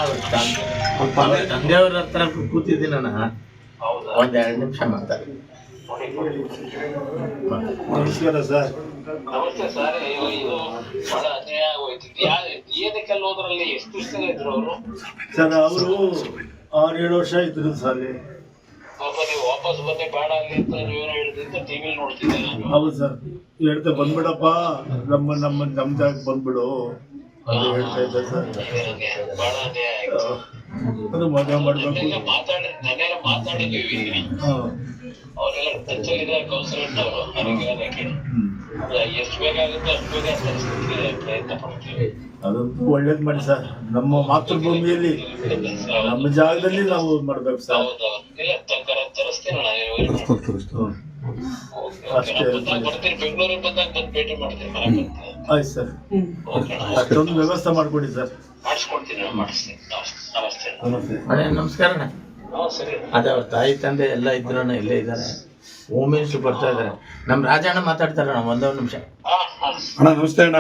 ಅವ್ರ ತಂದೆಯವ್ರ ಹತ್ರ ಕೂತಿದ್ದೀನಿ ನಾನು. ಒಂದ್ 2 ನಿಮಿಷ ಮಾತಾಡಿ. ನಮಸ್ಕಾರ ಸರ್. ನಮಸ್ತೆ ಸರ್. ಇದು ಬಹಳ ಅನ್ಯಾಯ ಆಗೋಯ್ತು. ಏನಕ್ಕೆಲ್ಲ ಹೋದ್ರಲ್ಲಿ ಎಷ್ಟು ದಿವಸ ಇದ್ರು ಅವರು? ಸರ್ ಅವರು 6-7 ವರ್ಷ ಇದ್ರು ಸರ್. ಪಾಪ ನೀವು ವಾಪಸ್ ಬಂದೆ ಬೇಡ ಅಲ್ಲಿ ಅಂತ ನೀವೇನೋ ಹೇಳಿದ್ರಿಂದ ಟಿವಿಲಿ ನೋಡ್ತಿದ್ದೆ ನಾನು. ಹೌದು ಸರ್, ಹೇಳ್ತೆ ಬಂದ್ಬಿಡಪ್ಪ, ನಮ್ಮ ಜಾಗ ಬಂದ್ಬಿಡು ಅದು ಹೇಳ್ತಾ ಇದ್ದೆ ಸರ್. ಬಹಳ ಅನ್ಯಾಯ ಆಯ್ತು. ಅದು ಮದುವೆ ಮಾಡ್ಬೇಕು. ನೆನ್ನೆಲ್ಲ ಮಾತಾಡಿದ್ವಿ. ಅವರೆಲ್ಲ ಟಚ್ಚಲ್ಲಿದ್ದಾರೆ ಕೌನ್ಸಿಲೆಂಟ್ ಅವರು. ಅದಕ್ಕೆ ಎಷ್ಟು ಬೇಕಾಗುತ್ತೋ ಅಷ್ಟು ಬೇಗ ತರಿಸಲಿಕ್ಕೆ ಪ್ರಯತ್ನ ಪಡ್ತೀವಿ. ಅದಂತೂ ಒಳ್ಳೇದು ಮಾಡಿ ಸರ್. ನಮ್ಮ ಮಾತೃಭೂಮಿಯಲ್ಲಿ ನಮ್ಮ ಜಾಗದಲ್ಲಿ ನಾವು ಮಾಡ್ಬೇಕು ಸರ್. ಇಲ್ಲ ತರಿಸ್ತೀನಿ ಅಷ್ಟೇ ಬರ್ತೀನಿ. ಬೆಂಗಳೂರಿಗೆ ಬಂದಾಗ ಬಂದು ಭೇಟಿ ಮಾಡ್ತೀನಿ. ಮನೆ ಬರ್ತೀನಿ. ಆಯ್ತು ಸರ್, ಅಷ್ಟೊಂದು ವ್ಯವಸ್ಥೆ ಮಾಡ್ಕೊಡಿ ಸರ್. ಮಾಡಿಸ್ಕೊಡ್ತೀನಿ, ಮಾಡಿಸ್ತೀನಿ. ನಮಸ್ತೆ. ನಮಸ್ತೆ. ನಮಸ್ಕಾರ. ಸರಿ. ಅದೇ ಅವ್ರ ತಾಯಿ ತಂದೆ ಎಲ್ಲ ಇದ್ರು ಇಲ್ಲೇ ಇದ್ದಾರೆ. ಹೋಮ್ ಮಿನಿಸ್ಟರ್ ಬರ್ತಾ ಇದಾರೆ. ನಮ್ಮ ರಾಜಣ್ಣ ಮಾತಾಡ್ತಾರೆ. ಒಂದೊಂದು ನಿಮಿಷ. ಅಣ್ಣ ನಮಸ್ತೆ ಅಣ್ಣ.